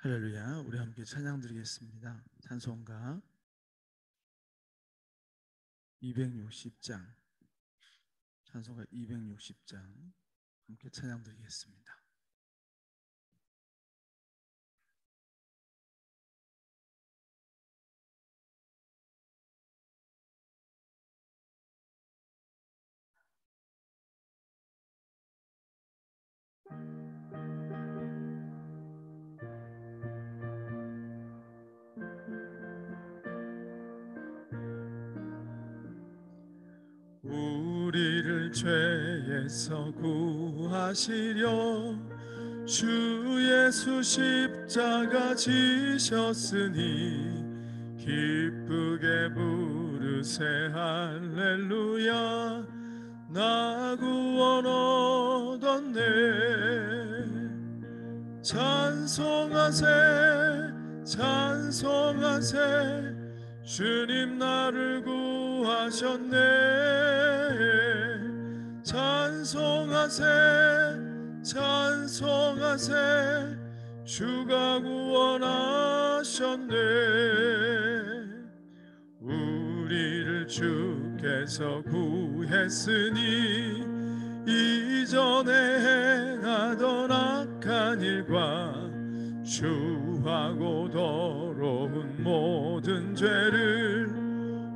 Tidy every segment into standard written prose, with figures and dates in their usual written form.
할렐루야. 우리 함께 찬양 드리겠습니다. 찬송가 260장, 찬송가 260장 함께 찬양 드리겠습니다. 우리를 죄에서 구하시려 주 예수 십자가 지셨으니 기쁘게 부르세 할렐루야. 나 구원 얻었네. 찬송하세 찬송하세 주님 나를 구하셨네. 찬송하세 찬송하세 주가 구원하셨네. 우리를 주께서 구했으니 이전에 행하던 악한 일과 추하고 더러운 모든 죄를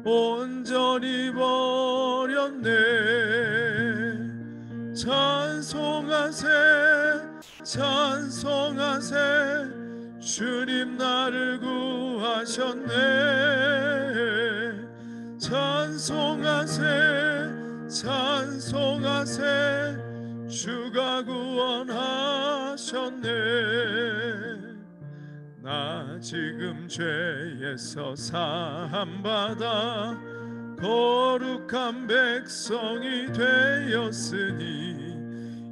온전히 버렸네. 찬송하세 찬송하세 주님 나를 구하셨네. 찬송하세 찬송하세 주가 구원하셨네. 나 지금 죄에서 사함받아 거룩한 백성이 되었으니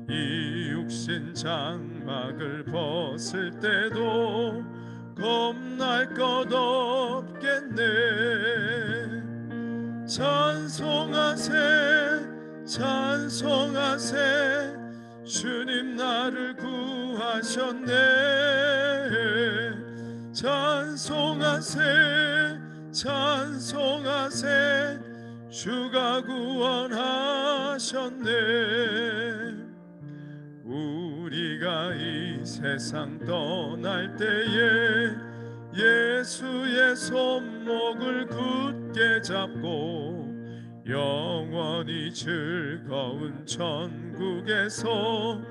이 육신 장막을 벗을 때도 겁날 것 없겠네. 찬송하세 찬송하세 주님 나를 구하셨네. 찬송하세 찬송하세 주가 구원하셨네. 우리가 이 세상 떠날 때에 예수의 손목을 굳게 잡고 영원히 즐거운 천국에서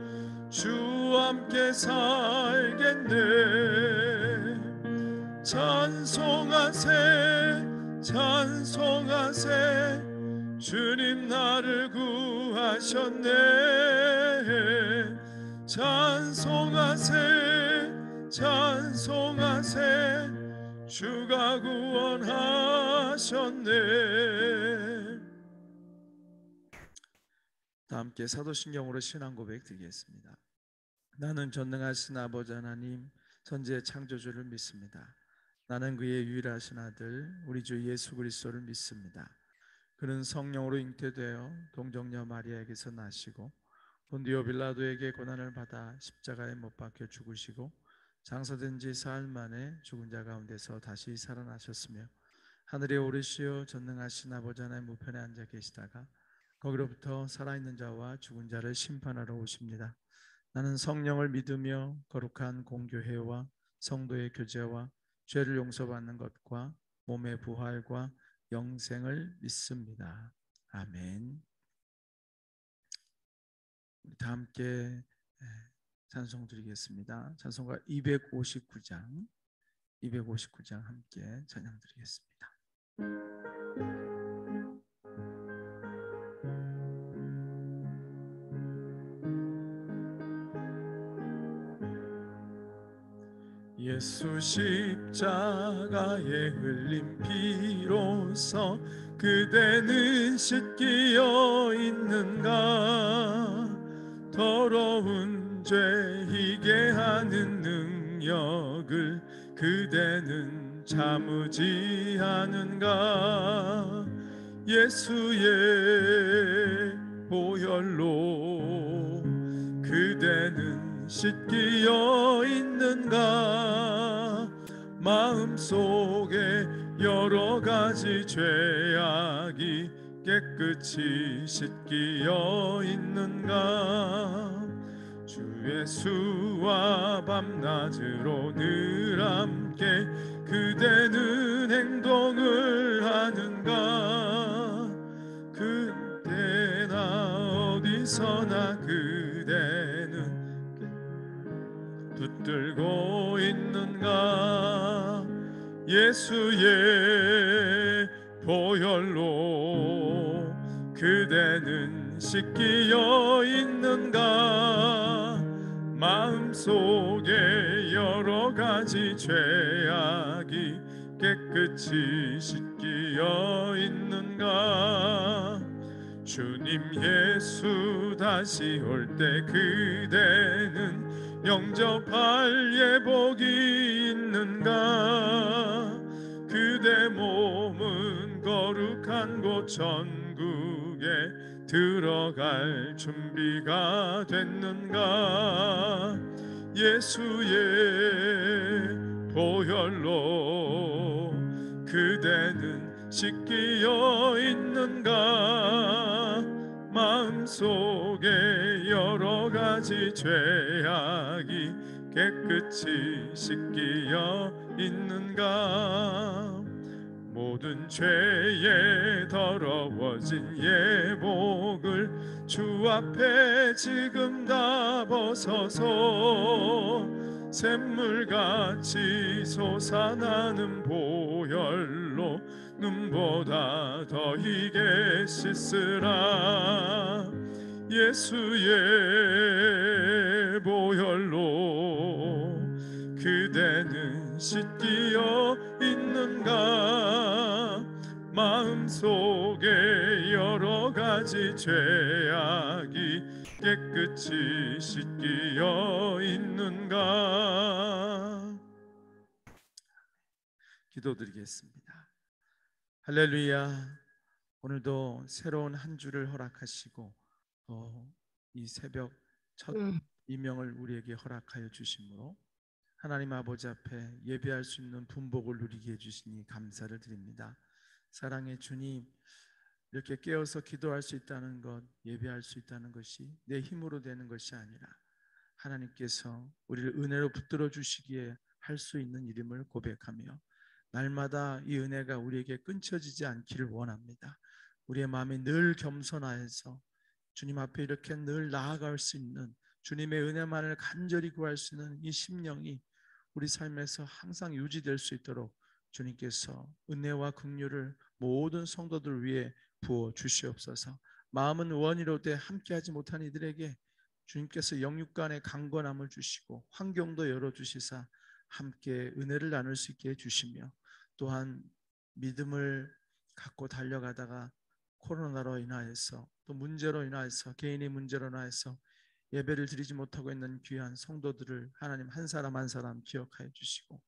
주와 함께 살겠네. 찬송하세 찬송하세 주님 나를 구하셨네. 찬송하세 찬송하세 주가 구원하셨네. 다 함께 사도신경으로 신앙 고백 드리겠습니다. 나는 전능하신 아버지 하나님 천지의 창조주를 믿습니다. 나는 그의 유일하신 아들 우리 주 예수 그리스도를 믿습니다. 그는 성령으로 잉태되어 동정녀 마리아에게서 나시고 본디오 빌라도에게 고난을 받아 십자가에 못 박혀 죽으시고 장사된 지 사흘 만에 죽은 자 가운데서 다시 살아나셨으며 하늘에 오르시어 전능하신 아버지 하나님 우편에 앉아 계시다가 거기로부터 살아있는 자와 죽은 자를 심판하러 오십니다. 나는 성령을 믿으며 거룩한 공교회와 성도의 교제와 죄를 용서받는 것과 몸의 부활과 영생을 믿습니다. 아멘. 우리 다 함께 찬송 드리겠습니다. 찬송가 259장 함께 찬양 드리겠습니다. 예수 십자가에 흘린 피로써 그대는 씻기어 있는가. 더러운 죄 희게 하는 능력을 그대는 참으지 않은가. 예수의 보혈로 그대는 씻기어 있는가? 마음속에 여러 가지 죄악이 깨끗이 씻기어 있는가? 주 예수와 밤낮으로 늘 함께 그대는 행동을 하는가? 그때나 어디서나 그대는 붙들고 있는가? 예수의 보혈로 그대는 씻기어 있는가? 마음속에 여러 가지 죄악이 깨끗이 씻기어 있는가? 주님 예수 다시 올 때 그대는 영접할 예복이 있는가? 그대 몸은 거룩한 곳 천국에 들어갈 준비가 됐는가? 예수의 보혈로 그대는 씻기어 있는가? 마음속에 여러 가지 죄악이 깨끗이 씻기어 있는가? 모든 죄에 더러워진 예복을 주 앞에 지금 다 벗어서 샘물같이 솟아나는 보혈로 눈보다 더 희게 씻으라. 예수의 보혈로 그대는 씻기어 있는가? 마음속에 여러 가지 죄악이 깨끗이 씻기어 있는가? 기도드리겠습니다. 할렐루야. 오늘도 새로운 한 주를 허락하시고 이 새벽 첫 이명을 우리에게 허락하여 주심으로 하나님 아버지 앞에 예배할 수 있는 분복을 누리게 해주시니 감사를 드립니다. 사랑의 주님, 이렇게 깨어서 기도할 수 있다는 것, 예배할 수 있다는 것이 내 힘으로 되는 것이 아니라 하나님께서 우리를 은혜로 붙들어 주시기에 할 수 있는 이름을 고백하며 날마다 이 은혜가 우리에게 끊쳐지지 않기를 원합니다. 우리의 마음이 늘 겸손하여서 주님 앞에 이렇게 늘 나아갈 수 있는 주님의 은혜만을 간절히 구할 수 있는 이 심령이 우리 삶에서 항상 유지될 수 있도록 주님께서 은혜와 긍휼을 모든 성도들 위해 부어 주시옵소서. 마음은 원이로되 함께하지 못한 이들에게 주님께서 영육간의 강건함을 주시고 환경도 열어주시사 함께 은혜를 나눌 수 있게 해주시며 또한 믿음을 갖고 달려가다가 코로나로 인하여서 또 문제로 인하여서 개인의 문제로 인하여서 예배를 드리지 못하고 있는 귀한 성도들을 하나님 한 사람 한 사람 기억하여 주시고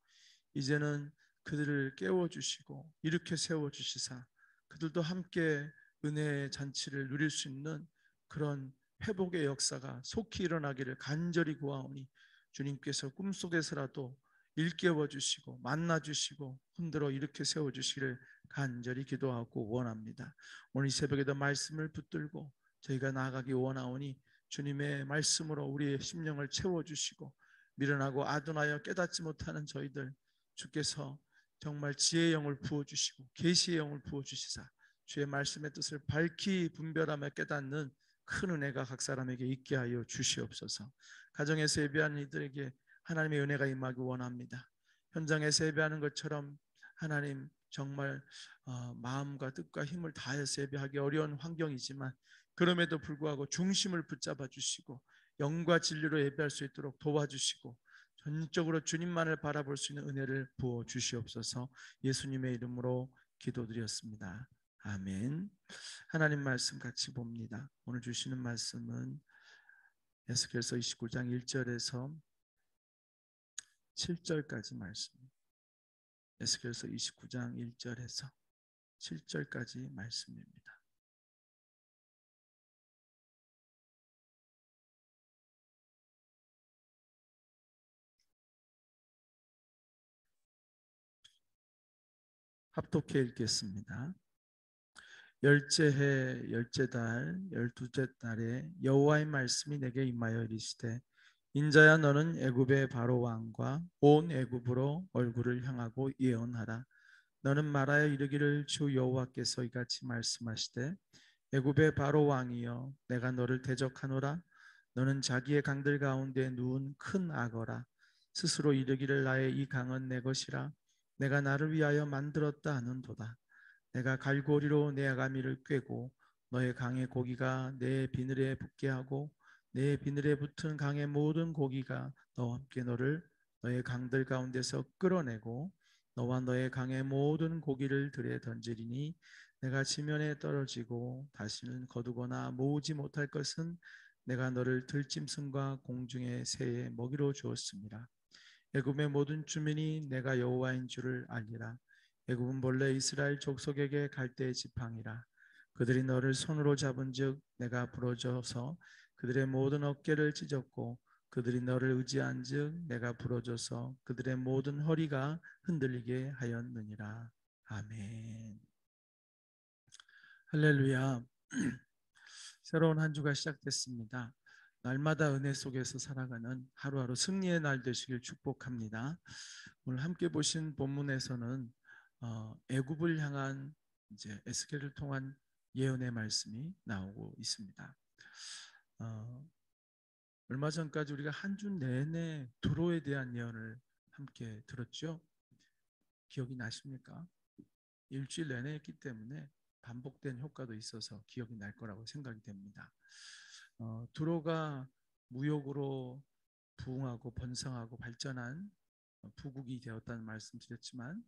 이제는 그들을 깨워주시고 일으켜 세워주시사 그들도 함께 은혜의 잔치를 누릴 수 있는 그런 회복의 역사가 속히 일어나기를 간절히 구하오니 주님께서 꿈속에서라도 일깨워 주시고 만나 주시고 흔들어 일으켜 세워 주시기를 간절히 기도하고 원합니다. 오늘 이 새벽에도 말씀을 붙들고 저희가 나아가기 원하오니 주님의 말씀으로 우리의 심령을 채워주시고 미련하고 아둔하여 깨닫지 못하는 저희들 주께서 정말 지혜의 영을 부어주시고 계시의 영을 부어주시사 주의 말씀의 뜻을 밝히 분별하며 깨닫는 큰 은혜가 각 사람에게 있게 하여 주시옵소서. 가정에서 예배하는 이들에게 하나님의 은혜가 임하기 원합니다. 현장에서 예배하는 것처럼 하나님 정말 마음과 뜻과 힘을 다해서 예배하기 어려운 환경이지만 그럼에도 불구하고 중심을 붙잡아 주시고 영과 진리로 예배할 수 있도록 도와주시고 전적으로 주님만을 바라볼 수 있는 은혜를 부어 주시옵소서. 예수님의 이름으로 기도드렸습니다. 아멘. 하나님 말씀 같이 봅니다. 오늘 주시는 말씀은 에스겔서 29장 1절에서 7절까지 말씀입니다. 에스겔서 29장 1절에서 7절까지 말씀입니다. 합독해 읽겠습니다. 열째 해 열째 달 열두째 달에 여호와의 말씀이 내게 임하여 이르시되 인자야 너는 애굽의 바로 왕과 온 애굽으로 얼굴을 향하고 예언하라. 너는 말하여 이르기를 주 여호와께서 이같이 말씀하시되 애굽의 바로 왕이여 내가 너를 대적하노라. 너는 자기의 강들 가운데 누운 큰 악어라. 스스로 이르기를 나의 이 강은 내 것이라. 내가 나를 위하여 만들었다 하는도다. 내가 갈고리로 내 아가미를 꿰고 너의 강의 고기가 내 비늘에 붙게 하고 내 비늘에 붙은 강의 모든 고기가 너와 함께 너를 너의 강들 가운데서 끌어내고 너와 너의 강의 모든 고기를 들에 던지리니 내가 지면에 떨어지고 다시는 거두거나 모으지 못할 것은 내가 너를 들짐승과 공중의 새의 먹이로 주었습니다. 애굽의 모든 주민이 내가 여호와인 줄을 알리라. 애굽은 본래 이스라엘 족속에게 갈대의 지팡이라. 그들이 너를 손으로 잡은즉 내가 부러져서 그들의 모든 어깨를 찢었고 그들이 너를 의지한즉 내가 부러져서 그들의 모든 허리가 흔들리게 하였느니라. 아멘. 할렐루야. 새로운 한 주가 시작됐습니다. 날마다 은혜 속에서 살아가는 하루하루 승리의 날 되시길 축복합니다. 오늘 함께 보신 본문에서는 애굽을 향한 이제 에스겔을 통한 예언의 말씀이 나오고 있습니다. 얼마 전까지 우리가 한 주 내내 두로에 대한 예언을 함께 들었죠. 기억이 나십니까? 일주일 내내 했기 때문에 반복된 효과도 있어서 기억이 날 거라고 생각이 됩니다. 두로가 무역으로 부흥하고 번성하고 발전한 부국이 되었다는 말씀 드렸지만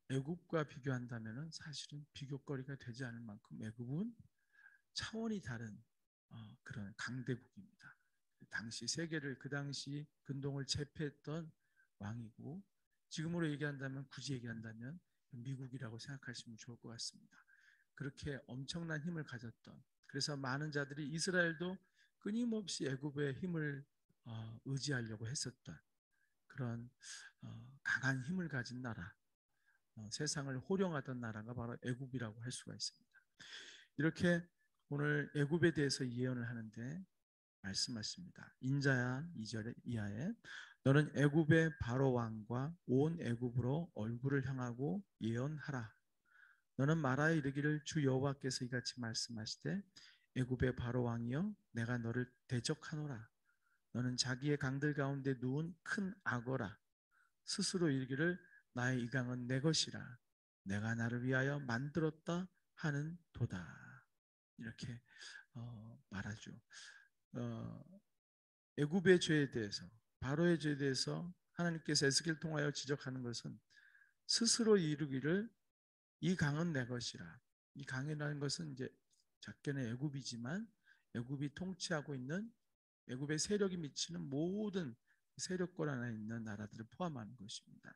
애굽과 비교한다면 사실은 비교거리가 되지 않을 만큼 애굽은 차원이 다른 그런 강대국입니다. 당시 세계를 그 당시 근동을 제패했던 왕이고 지금으로 얘기한다면 굳이 얘기한다면 미국이라고 생각하시면 좋을 것 같습니다. 그렇게 엄청난 힘을 가졌던 그래서 많은 자들이 이스라엘도 끊임없이 애굽의 힘을 의지하려고 했었던 그런 강한 힘을 가진 나라 세상을 호령하던 나라가 바로 애굽이라고 할 수가 있습니다. 이렇게 오늘 애굽에 대해서 예언을 하는데 말씀하십니다. 인자야 2절 이하에 너는 애굽의 바로 왕과 온 애굽으로 얼굴을 향하고 예언하라. 너는 말하여 이르기를 주 여호와께서 이같이 말씀하시되 애굽의 바로 왕이여 내가 너를 대적하노라. 너는 자기의 강들 가운데 누운 큰 악어라. 스스로 이르기를 나의 이 강은 내 것이라. 내가 나를 위하여 만들었다 하는 도다. 이렇게 말하죠. 애굽의 죄에 대해서 바로의 죄에 대해서 하나님께서 에스겔을 통하여 지적하는 것은 스스로 이르기를 이 강은 내 것이라. 이 강이라는 것은 이제 작게는 애굽이지만 애굽이 통치하고 있는 애굽의 세력이 미치는 모든 세력권 안에 있는 나라들을 포함하는 것입니다.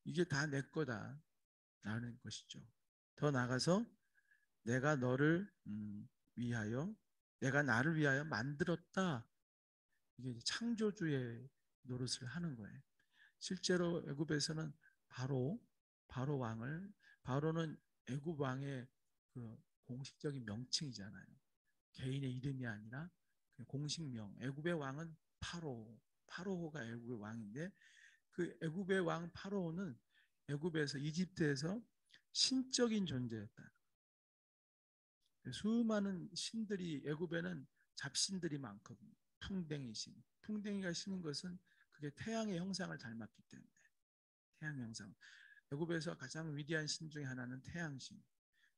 이게 다 내 거다라는 것이죠. 더 나아가서 내가 너를 위하여 내가 나를 위하여 만들었다. 이게 창조주의 노릇을 하는 거예요. 실제로 애굽에서는 바로 왕을 바로는 애굽 왕의 그 공식적인 명칭이잖아요. 개인의 이름이 아니라 공식명. 애굽의 왕은 파로호가 애굽의 왕인데 그 애굽의 왕 파로호는 애굽에서 이집트에서 신적인 존재였다. 수많은 신들이 애굽에는 잡신들이 많거든요. 풍뎅이 신. 풍뎅이가 신인 것은 그게 태양의 형상을 닮았기 때문에 태양 형상. 애굽에서 가장 위대한 신 중에 하나는 태양신.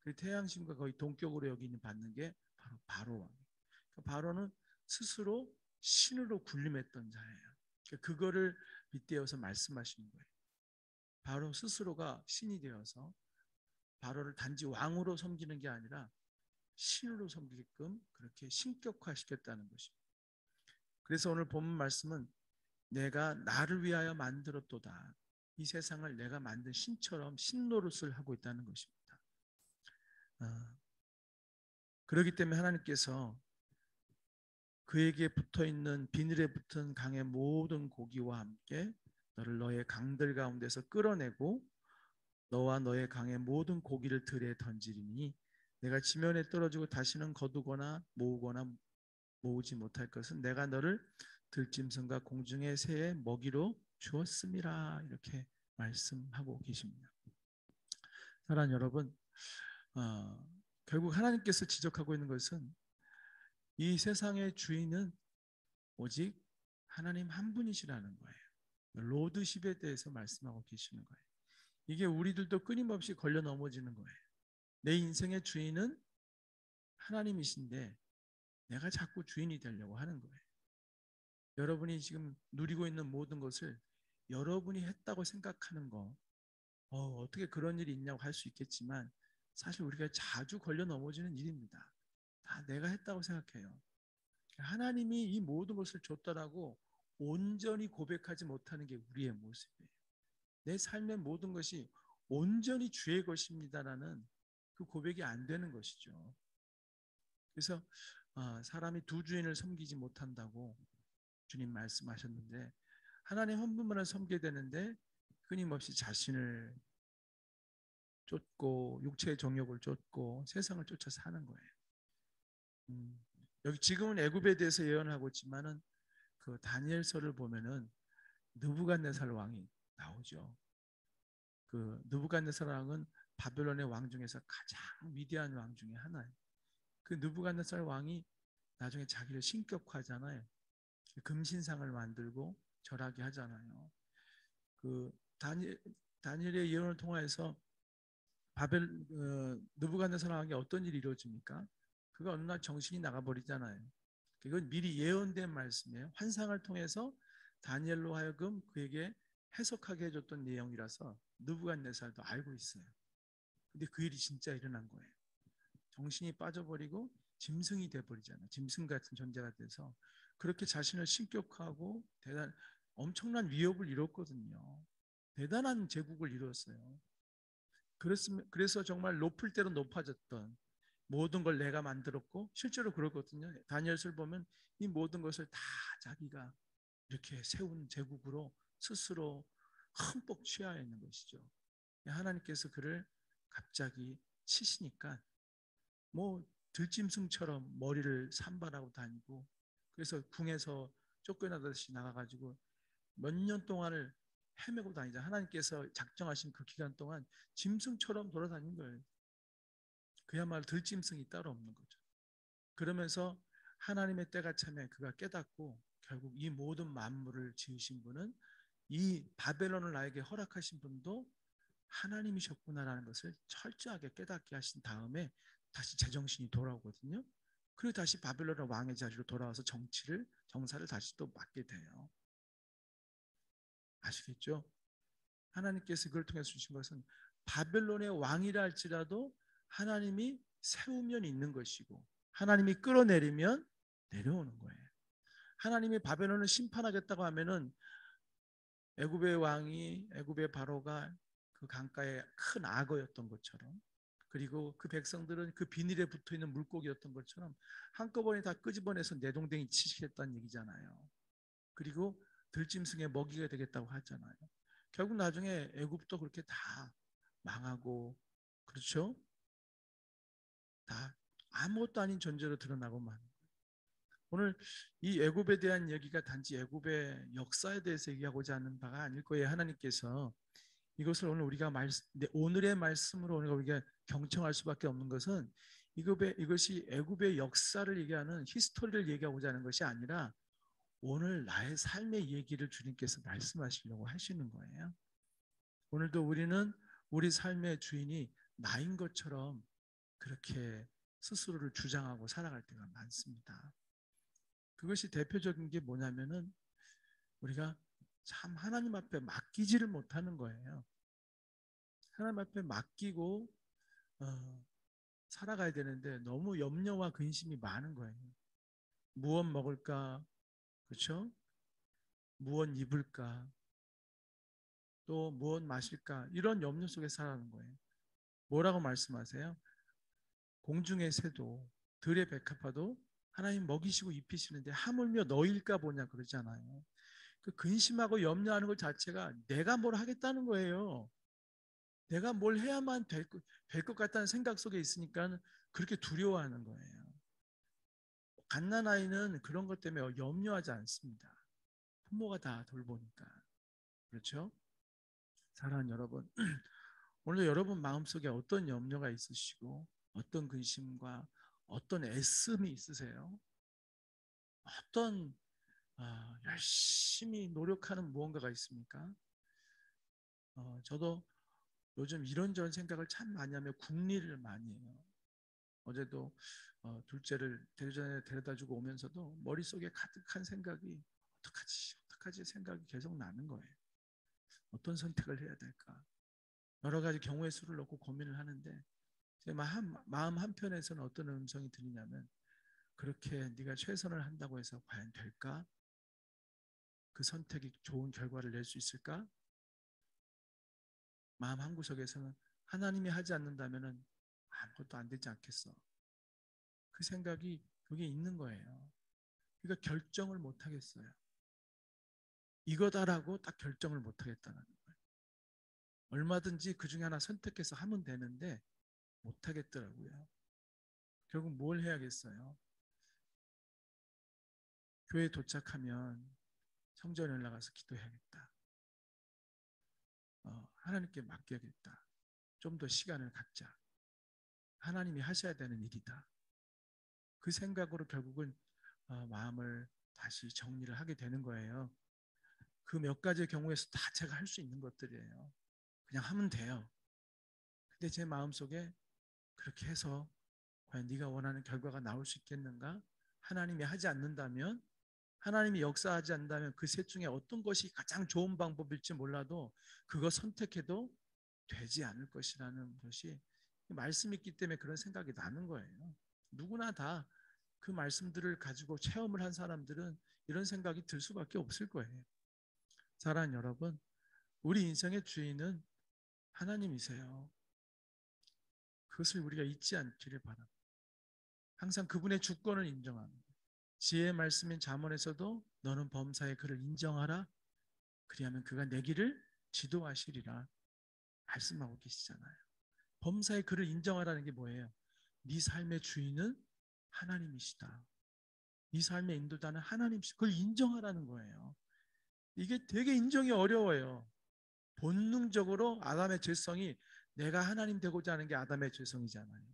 그 태양신과 거의 동격으로 여기는 받는 게 바로 바로왕. 바로는 스스로 신으로 군림했던 자예요. 그거를 빗대어서 말씀하시는 거예요. 바로 스스로가 신이 되어서 바로를 단지 왕으로 섬기는 게 아니라 신으로 섬기게끔 그렇게 신격화시켰다는 것입니다. 그래서 오늘 본문 말씀은 내가 나를 위하여 만들었도다. 이 세상을 내가 만든 신처럼 신노릇을 하고 있다는 것입니다. 그렇기 때문에 하나님께서 그에게 붙어있는 비늘에 붙은 강의 모든 고기와 함께 너를 너의 강들 가운데서 끌어내고 너와 너의 강의 모든 고기를 들에 던지리니 내가 지면에 떨어지고 다시는 거두거나 모으거나 모으지 못할 것은 내가 너를 들짐승과 공중의 새의 먹이로 주었음이라. 이렇게 말씀하고 계십니다. 사랑하는 여러분, 결국 하나님께서 지적하고 있는 것은 이 세상의 주인은 오직 하나님 한 분이시라는 거예요. 로드십에 대해서 말씀하고 계시는 거예요. 이게 우리들도 끊임없이 걸려 넘어지는 거예요. 내 인생의 주인은 하나님이신데 내가 자꾸 주인이 되려고 하는 거예요. 여러분이 지금 누리고 있는 모든 것을 여러분이 했다고 생각하는 거, 어떻게 그런 일이 있냐고 할 수 있겠지만 사실 우리가 자주 걸려 넘어지는 일입니다. 다 내가 했다고 생각해요. 하나님이 이 모든 것을 줬다라고 온전히 고백하지 못하는 게 우리의 모습이에요. 내 삶의 모든 것이 온전히 주의 것입니다라는 그 고백이 안 되는 것이죠. 그래서 사람이 두 주인을 섬기지 못한다고 주님 말씀하셨는데, 하나님 한 분만을 섬겨야 되는데 끊임없이 자신을 쫓고 육체의 정욕을 쫓고 세상을 쫓아 사는 거예요. 여기 지금은 애굽에 대해서 예언하고 있지만은 그 다니엘서를 보면은 느부갓네살 왕이 나오죠. 그 느부갓네살 왕은 바벨론의 왕 중에서 가장 위대한 왕 중에 하나예요. 그 느부갓네살 왕이 나중에 자기를 신격화하잖아요. 금신상을 만들고 절하게 하잖아요. 그 다니엘의 예언을 통해서 느부갓네살 왕에게 어떤 일이 이루어집니까? 그가 어느 날 정신이 나가버리잖아요. 이건 미리 예언된 말씀이에요. 환상을 통해서 다니엘로 하여금 그에게 해석하게 해줬던 내용이라서 느부갓네살도 알고 있어요. 근데 그 일이 진짜 일어난 거예요. 정신이 빠져버리고 짐승이 돼버리잖아요. 짐승 같은 존재가 돼서 그렇게 자신을 신격화하고 엄청난 위협을 이뤘거든요. 대단한 제국을 이뤘어요. 그래서 정말 높을 대로 높아졌던, 모든 걸 내가 만들었고 실제로 그렇거든요. 다니엘서를 보면 이 모든 것을 다 자기가 이렇게 세운 제국으로 스스로 흠뻑 취하여 있는 것이죠. 하나님께서 그를 갑자기 치시니까 뭐 들짐승처럼 머리를 산발하고 다니고, 그래서 궁에서 쫓겨나듯이 나가가지고 몇 년 동안을 헤매고 다니자. 하나님께서 작정하신 그 기간 동안 짐승처럼 돌아다닌 거예요. 그야말로 들짐승이 따로 없는 거죠. 그러면서 하나님의 때가 참에 그가 깨닫고 결국 이 모든 만물을 지으신 분은, 이 바벨론을 나에게 허락하신 분도 하나님이셨구나라는 것을 철저하게 깨닫게 하신 다음에 다시 제정신이 돌아오거든요. 그리고 다시 바벨론의 왕의 자리로 돌아와서 정사를 다시 또 맡게 돼요. 아시겠죠? 하나님께서 그걸 통해서 주신 것은 바벨론의 왕이라 할지라도 하나님이 세우면 있는 것이고 하나님이 끌어내리면 내려오는 거예요. 하나님이 바벨론을 심판하겠다고 하면은 애굽의 바로가 그 강가에 큰 악어였던 것처럼, 그리고 그 백성들은 그 비닐에 붙어있는 물고기였던 것처럼 한꺼번에 다 끄집어내서 내동댕이 치시겠다는 얘기잖아요. 그리고 들짐승의 먹이가 되겠다고 하잖아요. 결국 나중에 애굽도 그렇게 다 망하고, 그렇죠? 다 아무것도 아닌 존재로 드러나고 만. 오늘 이 애굽에 대한 얘기가 단지 애굽의 역사에 대해서 얘기하고자 하는 바가 아닐 거예요. 하나님께서 이것을 오늘의 말씀으로 우리가 경청할 수밖에 없는 것은 이것이 애굽의 역사를 얘기하는 히스토리를 얘기하고자 하는 것이 아니라 오늘 나의 삶의 얘기를 주님께서 말씀하시려고 하시는 거예요. 오늘도 우리는 우리 삶의 주인이 나인 것처럼 그렇게 스스로를 주장하고 살아갈 때가 많습니다. 그것이 대표적인 게 뭐냐면은 우리가 참 하나님 앞에 맡기지를 못하는 거예요. 하나님 앞에 맡기고 살아가야 되는데 너무 염려와 근심이 많은 거예요. 무엇 먹을까? 그렇죠? 무엇 입을까? 또 무엇 마실까? 이런 염려 속에 살아가는 거예요. 뭐라고 말씀하세요? 공중의 새도 들의 백합화도 하나님 먹이시고 입히시는데 하물며 너일까 보냐 그러잖아요. 그 근심하고 염려하는 것 자체가 내가 뭘 하겠다는 거예요. 내가 뭘 해야만 될 것 같다는 생각 속에 있으니까 그렇게 두려워하는 거예요. 갓난아이는 그런 것 때문에 염려하지 않습니다. 부모가 다 돌보니까. 그렇죠? 사랑하는 여러분, 오늘 여러분 마음속에 어떤 염려가 있으시고 어떤 근심과 어떤 애씀이 있으세요? 어떤 열심히 노력하는 무언가가 있습니까? 저도 요즘 이런저런 생각을 참 많이 하며 궁리를 많이 해요. 어제도 둘째를 대전에 데려다주고 오면서도 머릿속에 가득한 생각이 어떡하지 생각이 계속 나는 거예요. 어떤 선택을 해야 될까? 여러 가지 경우의 수를 놓고 고민을 하는데 제 마음 한편에서는 어떤 음성이 들리냐면 그렇게 네가 최선을 한다고 해서 과연 될까? 그 선택이 좋은 결과를 낼 수 있을까? 마음 한구석에서는 하나님이 하지 않는다면 아무것도 안 되지 않겠어. 그 생각이 여기 있는 거예요. 그러니까 결정을 못 하겠어요. 이거다라고 딱 결정을 못 하겠다는 거예요. 얼마든지 그 중에 하나 선택해서 하면 되는데 못 하겠더라고요. 결국 뭘 해야겠어요? 교회에 도착하면 성전에 올라가서 기도해야겠다. 하나님께 맡겨야겠다. 좀 더 시간을 갖자. 하나님이 하셔야 되는 일이다. 그 생각으로 결국은 마음을 다시 정리를 하게 되는 거예요. 그 몇 가지의 경우에서 다 제가 할 수 있는 것들이에요. 그냥 하면 돼요. 근데 제 마음속에 그렇게 해서 과연 네가 원하는 결과가 나올 수 있겠는가? 하나님이 하지 않는다면, 하나님이 역사하지 않는다면 그 셋 중에 어떤 것이 가장 좋은 방법일지 몰라도 그거 선택해도 되지 않을 것이라는 것이 말씀이 있기 때문에 그런 생각이 나는 거예요. 누구나 다 그 말씀들을 가지고 체험을 한 사람들은 이런 생각이 들 수밖에 없을 거예요. 사랑하는 여러분, 우리 인생의 주인은 하나님이세요. 그것을 우리가 잊지 않기를 바랍니다. 항상 그분의 주권을 인정합니다. 지혜의 말씀인 잠언에서도 너는 범사의 그를 인정하라. 그리하면 그가 내 길을 지도하시리라 말씀하고 계시잖아요. 범사의 그를 인정하라는 게 뭐예요? 네 삶의 주인은 하나님이시다. 네 삶의 인도자는 하나님이시다. 그걸 인정하라는 거예요. 이게 되게 인정이 어려워요. 본능적으로 아담의 죄성이 내가 하나님 되고자 하는 게 아담의 죄성이잖아요.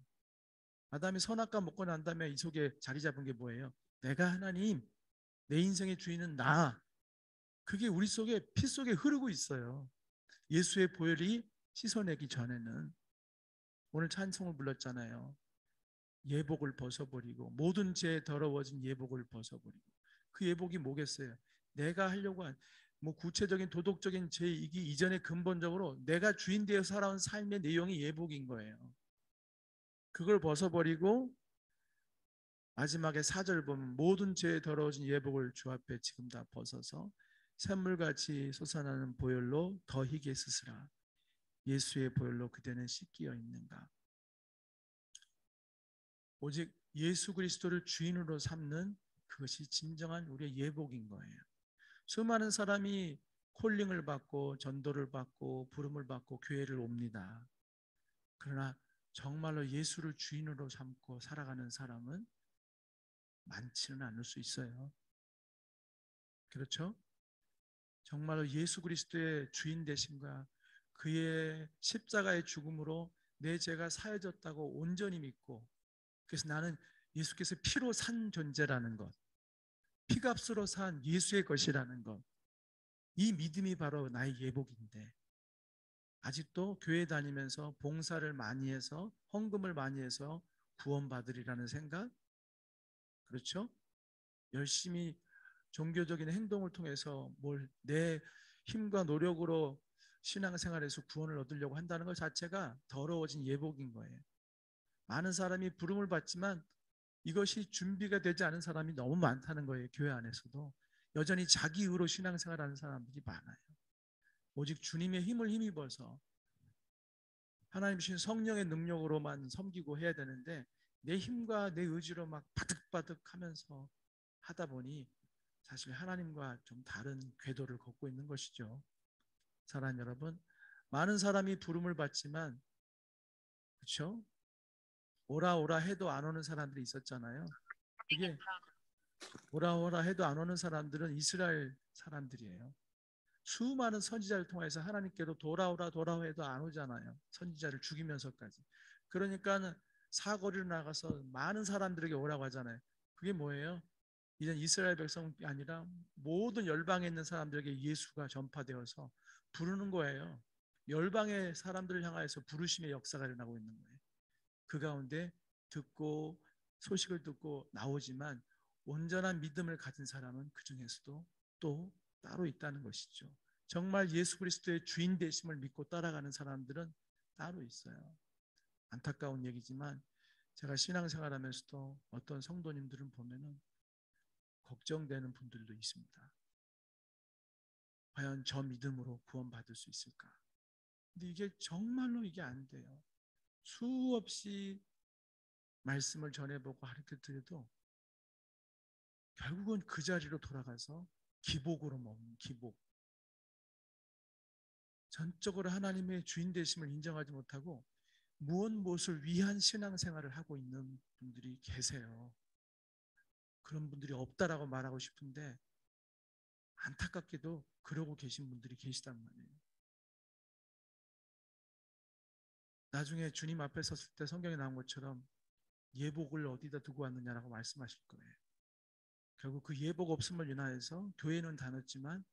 아담이 선악과 먹고 난 다음에 이 속에 자리 잡은 게 뭐예요? 내가 하나님, 내 인생의 주인은 나. 그게 우리 속에 피 속에 흐르고 있어요. 예수의 보혈이 씻어내기 전에는 오늘 찬송을 불렀잖아요. 예복을 벗어버리고 모든 죄에 더러워진 예복을 벗어버리고 그 예복이 뭐겠어요? 내가 하려고 한 뭐 구체적인 도덕적인 죄이기 이전에 근본적으로 내가 주인 되어 살아온 삶의 내용이 예복인 거예요. 그걸 벗어버리고 마지막에 4절 보면 모든 죄에 더러워진 예복을 주 앞에 지금 다 벗어서 샘물같이 솟아나는 보혈로 더 희게 쓰으라. 예수의 보혈로 그대는 씻기어 있는가. 오직 예수 그리스도를 주인으로 삼는 그것이 진정한 우리의 예복인 거예요. 수많은 사람이 콜링을 받고 전도를 받고 부름을 받고 교회를 옵니다. 그러나 정말로 예수를 주인으로 삼고 살아가는 사람은 많지는 않을 수 있어요. 그렇죠? 정말로 예수 그리스도의 주인 되심과 그의 십자가의 죽음으로 내 죄가 사해졌다고 온전히 믿고 그래서 나는 예수께서 피로 산 존재라는 것, 피값으로 산 예수의 것이라는 것, 이 믿음이 바로 나의 예복인데 아직도 교회 다니면서 봉사를 많이 해서 헌금을 많이 해서 구원받으리라는 생각, 그렇죠? 열심히 종교적인 행동을 통해서 뭘 내 힘과 노력으로 신앙생활에서 구원을 얻으려고 한다는 것 자체가 더러워진 예복인 거예요. 많은 사람이 부름을 받지만 이것이 준비가 되지 않은 사람이 너무 많다는 거예요. 교회 안에서도 여전히 자기 의로 신앙생활하는 사람들이 많아요. 오직 주님의 힘을 힘입어서 하나님 주신 성령의 능력으로만 섬기고 해야 되는데 내 힘과 내 의지로 막 바득바득 하면서 하다 보니 사실 하나님과 좀 다른 궤도를 걷고 있는 것이죠. 사랑하는 여러분, 많은 사람이 부름을 받지만, 그렇죠? 오라 오라 해도 안 오는 사람들이 있었잖아요. 그게 오라 오라 해도 안 오는 사람들은 이스라엘 사람들이에요. 수많은 선지자를 통해서 하나님께로 돌아오라 돌아오라 해도 안 오잖아요. 선지자를 죽이면서까지. 그러니까 사거리로 나가서 많은 사람들에게 오라고 하잖아요. 그게 뭐예요? 이제 이스라엘 백성이 아니라 모든 열방에 있는 사람들에게 예수가 전파되어서 부르는 거예요. 열방의 사람들을 향하여서 부르심의 역사가 일어나고 있는 거예요. 그 가운데 듣고 소식을 듣고 나오지만 온전한 믿음을 가진 사람은 그 중에서도 또 따로 있다는 것이죠. 정말 예수 그리스도의 주인 되심을 믿고 따라가는 사람들은 따로 있어요. 안타까운 얘기지만 제가 신앙생활하면서도 어떤 성도님들은 보면은 걱정되는 분들도 있습니다. 과연 저 믿음으로 구원받을 수 있을까? 근데 이게 정말로 이게 안 돼요. 수없이 말씀을 전해보고 가르쳐 드려도 결국은 그 자리로 돌아가서 기복으로 먹는 기복. 전적으로 하나님의 주인 되심을 인정하지 못하고 무엇을 위한 신앙생활을 하고 있는 분들이 계세요. 그런 분들이 없다라고 말하고 싶은데 안타깝게도 그러고 계신 분들이 계시단 말이에요. 나중에 주님 앞에 섰을 때 성경에 나온 것처럼 예복을 어디다 두고 왔느냐라고 말씀하실 거예요. 결국 그 예복 없음을 인하여서 교회는 다녔지만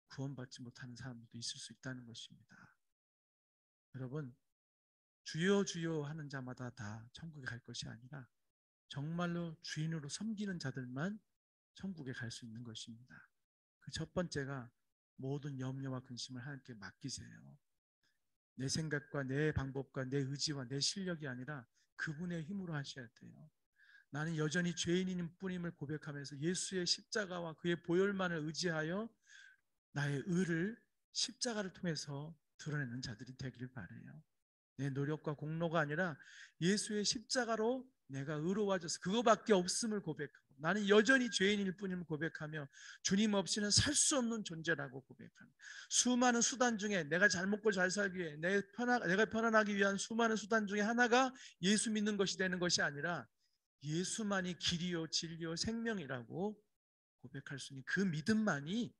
구원받지 못하는 사람들도 있을 수 있다는 것입니다. 여러분, 주여 주여 하는 자마다 다 천국에 갈 것이 아니라 정말로 주인으로 섬기는 자들만 천국에 갈 수 있는 것입니다. 그 첫 번째가 모든 염려와 근심을 하나님께 맡기세요. 내 생각과 내 방법과 내 의지와 내 실력이 아니라 그분의 힘으로 하셔야 돼요. 나는 여전히 죄인인 뿐임을 고백하면서 예수의 십자가와 그의 보혈만을 의지하여 나의 의를 십자가를 통해서 드러내는 자들이 되길 바라요. 내 노력과 공로가 아니라 예수의 십자가로 내가 의로워져서 그거밖에 없음을 고백하고 나는 여전히 죄인일 뿐임을 고백하며 주님 없이는 살 수 없는 존재라고 고백하는 수많은 수단 중에 내가 잘 먹고 잘 살기 위해 내가 편안하기 위한 수많은 수단 중에 하나가 예수 믿는 것이 되는 것이 아니라 예수만이 길이요 진리요 생명이라고 고백할 수 있는 그 믿음만이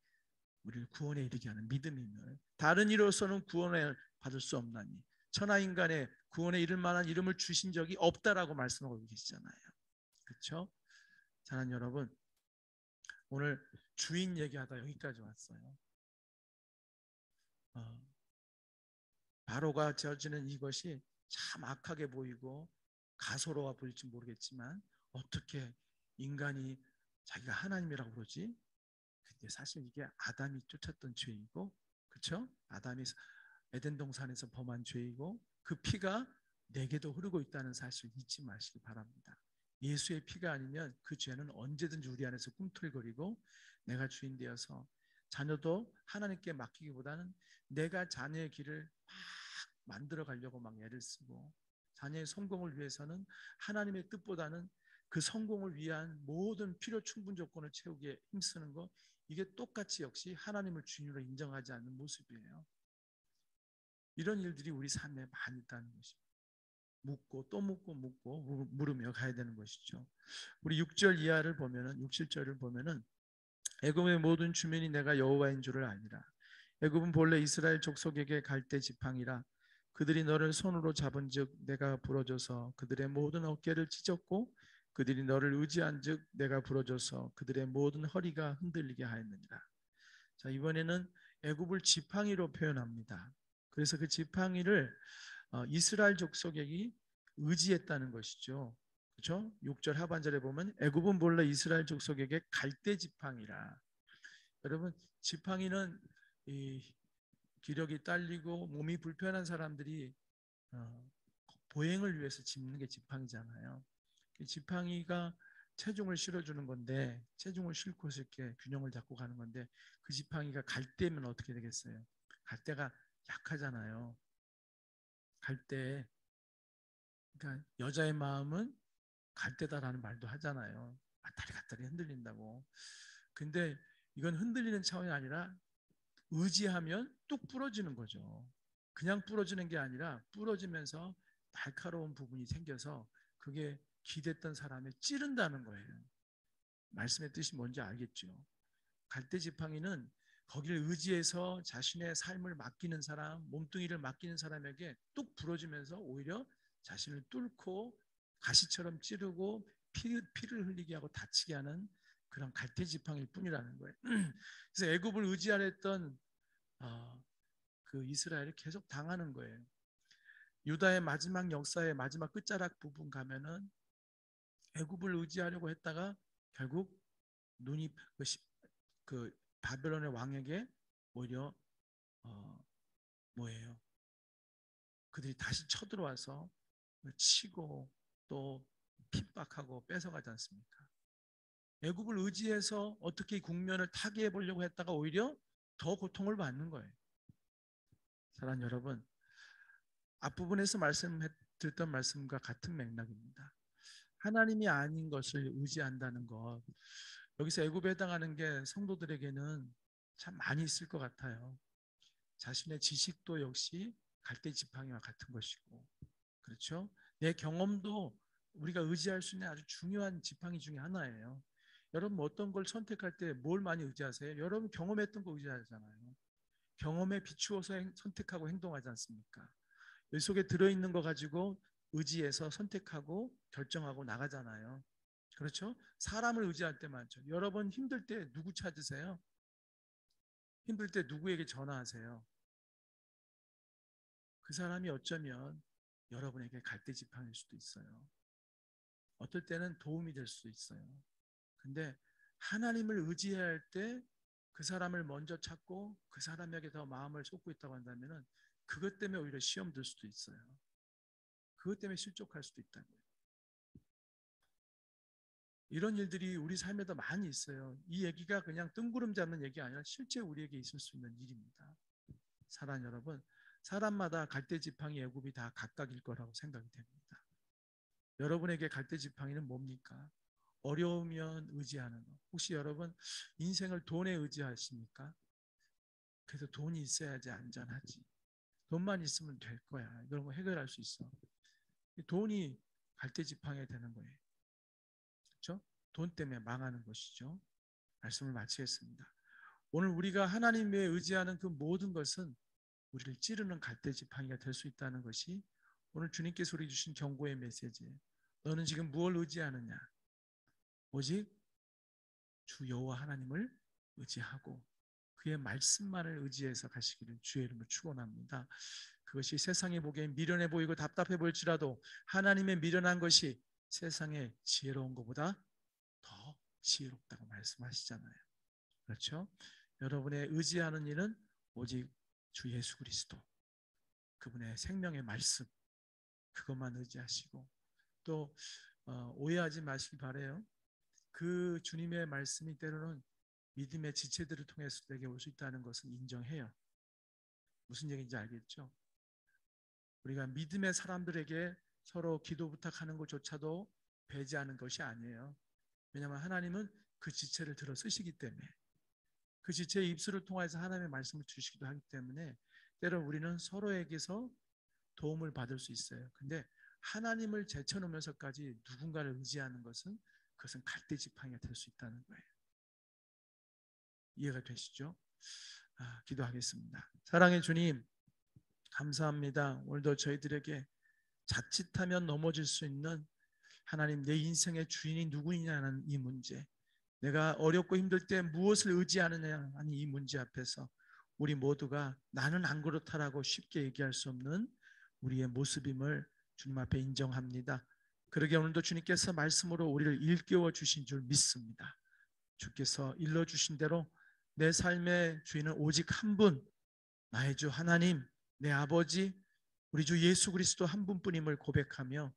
우리를 구원에 이르게 하는 믿음이며 다른 이로서는 구원을 받을 수 없나니 천하인간의 구원에 이를 만한 이름을 주신 적이 없다라고 말씀하고 계시잖아요. 그렇죠? 사랑하는 여러분, 오늘 주인 얘기하다 여기까지 왔어요. 어, 바로가 저지른 이것이 참 악하게 보이고 가소로워 보일지 모르겠지만 어떻게 인간이 자기가 하나님이라고 그러지? 근데 사실 이게 아담이 쫓았던 죄이고, 그렇죠? 아담이 에덴 동산에서 범한 죄이고 그 피가 내게도 흐르고 있다는 사실 잊지 마시기 바랍니다. 예수의 피가 아니면 그 죄는 언제든지 우리 안에서 꿈틀거리고 내가 주인 되어서 자녀도 하나님께 맡기기보다는 내가 자녀의 길을 막 만들어 가려고 막 애를 쓰고 자녀의 성공을 위해서는 하나님의 뜻보다는 그 성공을 위한 모든 필요 충분 조건을 채우기에 힘쓰는 것, 이게 똑같이 역시 하나님을 주인으로 인정하지 않는 모습이에요. 이런 일들이 우리 삶에 많이 있다는 것입니다. 묻고 또 묻고 물으며 가야 되는 것이죠. 우리 6절 이하를 보면은 6, 7절을 보면은 애굽의 모든 주민이 내가 여호와인 줄을 알리라. 애굽은 본래 이스라엘 족속에게 갈대 지팡이라. 그들이 너를 손으로 잡은즉 내가 부러져서 그들의 모든 어깨를 찢었고 그들이 너를 의지한즉 내가 부러져서 그들의 모든 허리가 흔들리게 하였느니라. 자, 이번에는 애굽을 지팡이로 표현합니다. 그래서 그 지팡이를 이스라엘 족속에게 의지했다는 것이죠. 그렇죠? 6절 하반절에 보면 애굽은 본래 이스라엘 족속에게 갈대 지팡이라. 여러분, 지팡이는 이 기력이 딸리고 몸이 불편한 사람들이 어, 보행을 위해서 짚는 게 지팡이잖아요. 이 지팡이가 체중을 실어주는 건데 체중을 싣고 이렇게 균형을 잡고 가는 건데 그 지팡이가 갈대면 어떻게 되겠어요? 갈대가 약하잖아요. 갈대, 그러니까 여자의 마음은 갈대다라는 말도 하잖아요. 왔다리 갔다리 흔들린다고. 근데 이건 흔들리는 차원이 아니라 의지하면 뚝 부러지는 거죠. 그냥 부러지는 게 아니라 부러지면서 날카로운 부분이 생겨서 그게 기댔던 사람을 찌른다는 거예요. 말씀의 뜻이 뭔지 알겠죠? 갈대 지팡이는 거기를 의지해서 자신의 삶을 맡기는 사람, 몸뚱이를 맡기는 사람에게 뚝 부러지면서 오히려 자신을 뚫고 가시처럼 찌르고 피를 흘리게 하고 다치게 하는 그런 갈대 지팡이일 뿐이라는 거예요. 그래서 애굽을 의지하려 했던 그 이스라엘이 계속 당하는 거예요. 유다의 마지막 역사의 마지막 끝자락 부분 가면은 애굽을 의지하려고 했다가 결국 눈이 그 바벨론의 왕에게 오히려 뭐예요? 그들이 다시 쳐들어와서 치고 또 핍박하고 뺏어가지 않습니까? 애굽을 의지해서 어떻게 국면을 타개해 보려고 했다가 오히려 더 고통을 받는 거예요. 사랑하는 여러분, 앞부분에서 드렸던 말씀과 같은 맥락입니다. 하나님이 아닌 것을 의지한다는 것, 여기서 애굽에 해당하는 게 성도들에게는 참 많이 있을 것 같아요. 자신의 지식도 역시 갈대 지팡이와 같은 것이고, 그렇죠? 내 경험도 우리가 의지할 수 있는 아주 중요한 지팡이 중에 하나예요. 여러분 어떤 걸 선택할 때 뭘 많이 의지하세요? 여러분 경험했던 거 의지하잖아요. 경험에 비추어서 선택하고 행동하지 않습니까? 이 속에 들어있는 거 가지고 의지해서 선택하고 결정하고 나가잖아요. 그렇죠? 사람을 의지할 때 많죠. 여러분 힘들 때 누구 찾으세요? 힘들 때 누구에게 전화하세요? 그 사람이 어쩌면 여러분에게 갈대지팡일 수도 있어요. 어떨 때는 도움이 될 수도 있어요. 근데 하나님을 의지해야 할 때 그 사람을 먼저 찾고 그 사람에게 더 마음을 쏟고 있다고 한다면 그것 때문에 오히려 시험 들 수도 있어요. 그것 때문에 실족할 수도 있다고요. 이런 일들이 우리 삶에도 많이 있어요. 이 얘기가 그냥 뜬구름 잡는 얘기가 아니라 실제 우리에게 있을 수 있는 일입니다. 사랑 여러분, 사람마다 갈대지팡이 애굽이 다 각각일 거라고 생각이 됩니다. 여러분에게 갈대지팡이는 뭡니까? 어려우면 의지하는 것. 혹시 여러분 인생을 돈에 의지하십니까? 그래서 돈이 있어야지 안전하지. 돈만 있으면 될 거야. 이런 거 해결할 수 있어. 돈이 갈대지팡이 되는 거예요. 그렇죠? 돈 때문에 망하는 것이죠. 말씀을 마치겠습니다. 오늘 우리가 하나님에 의지하는 그 모든 것은 우리를 찌르는 갈대지팡이가 될 수 있다는 것이 오늘 주님께서 우리 주신 경고의 메시지예요. 너는 지금 무엇을 의지하느냐? 오직 주 여호와 하나님을 의지하고 그의 말씀만을 의지해서 가시기를 주의 이름으로 축원합니다. 그것이 세상에 보기에 미련해 보이고 답답해 보일지라도 하나님의 미련한 것이 세상에 지혜로운 것보다 더 지혜롭다고 말씀하시잖아요. 그렇죠? 여러분의 의지하는 일은 오직 주 예수 그리스도, 그분의 생명의 말씀, 그것만 의지하시고 또 오해하지 마시기 바래요. 그 주님의 말씀이 때로는 믿음의 지체들을 통해서 내게 올 수 있다는 것은 인정해요. 무슨 얘기인지 알겠죠? 우리가 믿음의 사람들에게 서로 기도 부탁하는 것조차도 배제하는 것이 아니에요. 왜냐하면 하나님은 그 지체를 들어 쓰시기 때문에 그 지체의 입술을 통해서 하나님의 말씀을 주시기도 하기 때문에 때로 우리는 서로에게서 도움을 받을 수 있어요. 근데 하나님을 제쳐놓으면서까지 누군가를 의지하는 것은 그것은 갈대지팡이가 될 수 있다는 거예요. 이해가 되시죠? 기도하겠습니다. 사랑의 주님, 감사합니다. 오늘도 저희들에게 자칫하면 넘어질 수 있는 하나님 내 인생의 주인이 누구냐는 이 문제, 내가 어렵고 힘들 때 무엇을 의지하느냐 하는 이 문제 앞에서 우리 모두가 나는 안 그렇다라고 쉽게 얘기할 수 없는 우리의 모습임을 주님 앞에 인정합니다. 그러게 오늘도 주님께서 말씀으로 우리를 일깨워 주신 줄 믿습니다. 주께서 일러주신 대로 내 삶의 주인은 오직 한 분, 나의 주 하나님, 내 아버지, 우리 주 예수 그리스도 한 분뿐임을 고백하며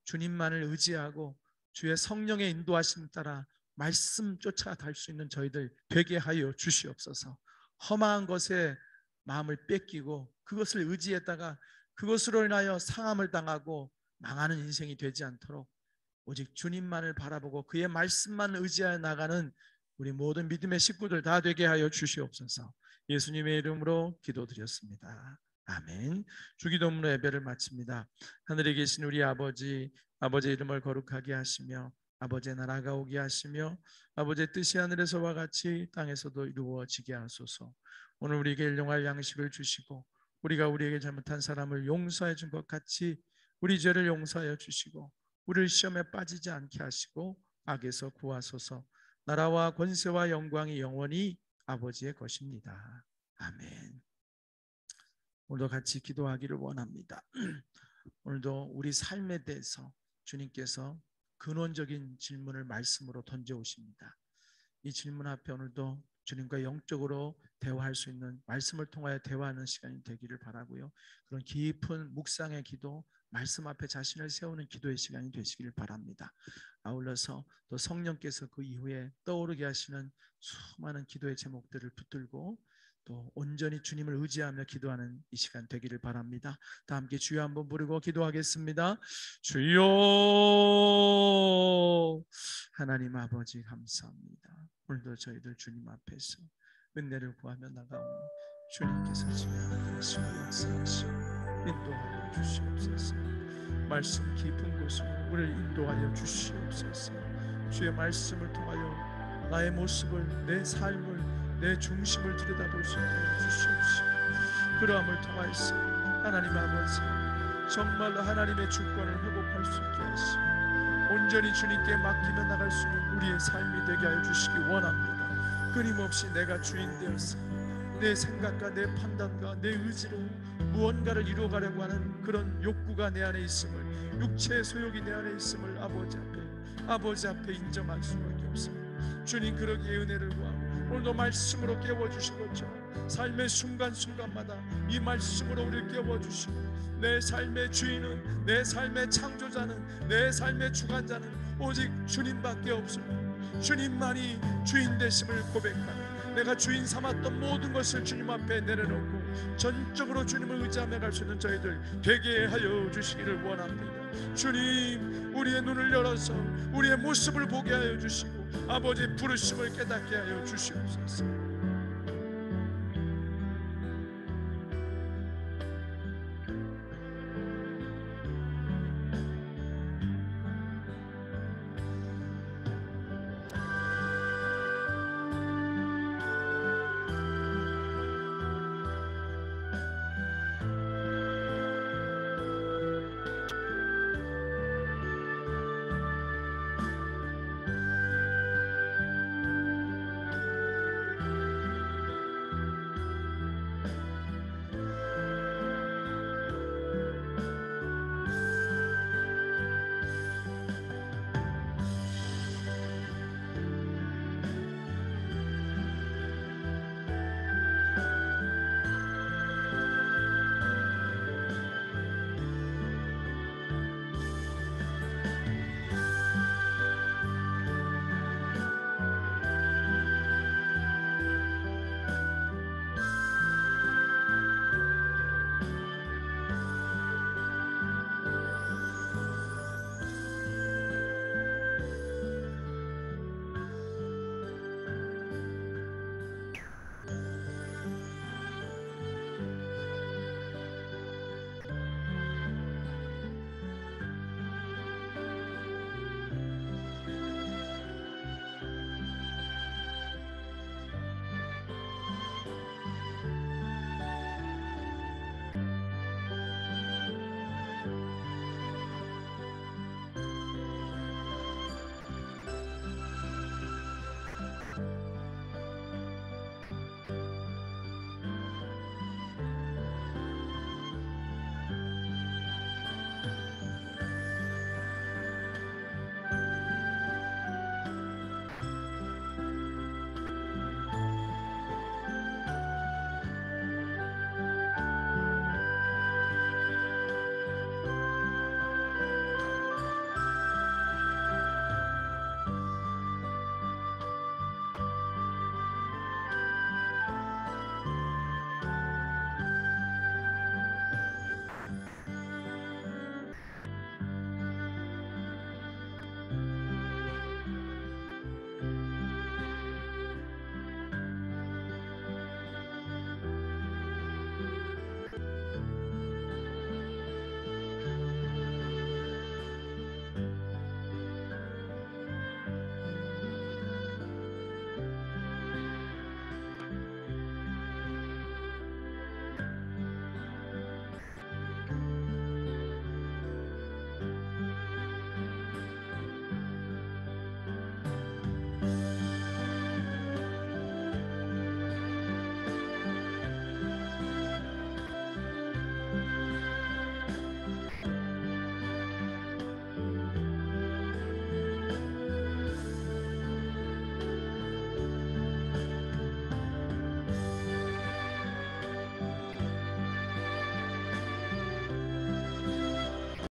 주님만을 의지하고 주의 성령의 인도하심 따라 말씀 쫓아갈 수 있는 저희들 되게 하여 주시옵소서. 험한 것에 마음을 뺏기고 그것을 의지했다가 그것으로 인하여 상함을 당하고 망하는 인생이 되지 않도록 오직 주님만을 바라보고 그의 말씀만 의지하여 나가는 우리 모든 믿음의 식구들 다 되게 하여 주시옵소서. 예수님의 이름으로 기도드렸습니다. 아멘. 주기도문으로 예배를 마칩니다. 하늘에 계신 우리 아버지, 아버지의 이름을 거룩하게 하시며 아버지의 나라가 오게 하시며 아버지의 뜻이 하늘에서와 같이 땅에서도 이루어지게 하소서. 오늘 우리에게 일용할 양식을 주시고 우리가 우리에게 잘못한 사람을 용서해 준 것 같이 우리 죄를 용서하여 주시고 우리를 시험에 빠지지 않게 하시고 악에서 구하소서. 나라와 권세와 영광이 영원히 아버지의 것입니다. 아멘. 오늘도 같이 기도하기를 원합니다. 오늘도 우리 삶에 대해서 주님께서 근원적인 질문을 말씀으로 던져오십니다. 이 질문 앞에 오늘도 주님과 영적으로 대화할 수 있는, 말씀을 통하여 대화하는 시간이 되기를 바라고요. 그런 깊은 묵상의 기도, 말씀 앞에 자신을 세우는 기도의 시간이 되시기를 바랍니다. 아울러서 또 성령께서 그 이후에 떠오르게 하시는 수많은 기도의 제목들을 붙들고 또 온전히 주님을 의지하며 기도하는 이 시간 되기를 바랍니다. 다 함께 주여 한번 부르고 기도하겠습니다. 주여. 하나님 아버지 감사합니다. 오늘도 저희들 주님 앞에서 은혜를 구하며 나가오니 주님께서 지혜하여 역사하시고 인도하여 주시옵소서. 말씀 깊은 곳으로 우리를 인도하여 주시옵소서. 주의 말씀을 통하여 나의 모습을, 내 삶을, 내 중심을 들여다볼 수 있게 해주시옵시고 그러함을 통하여서 하나님 아버지 정말로 하나님의 주권을 회복할 수 있게 하시고 온전히 주님께 맡기며 나갈 수 있는 우리의 삶이 되게 하여 주시기 원합니다. 끊임없이 내가 주인 되어서 내 생각과 내 판단과 내 의지로 무언가를 이루어가려고 하는 그런 욕구가 내 안에 있음을, 육체의 소욕이 내 안에 있음을 아버지 앞에 인정할 수밖에 없습니다. 주님 그러기에 은혜를 구하고 오늘도 말씀으로 깨워주신 것처럼 삶의 순간순간마다 이 말씀으로 우리를 깨워주시고 내 삶의 주인은, 내 삶의 창조자는, 내 삶의 주관자는 오직 주님밖에 없습니다. 주님만이 주인 되심을 고백하는, 내가 주인 삼았던 모든 것을 주님 앞에 내려놓고 전적으로 주님을 의지하며 갈 수 있는 저희들 되게 하여 주시기를 원합니다. 주님 우리의 눈을 열어서 우리의 모습을 보게 하여 주시고 아버지의 부르심을 깨닫게 하여 주시옵소서.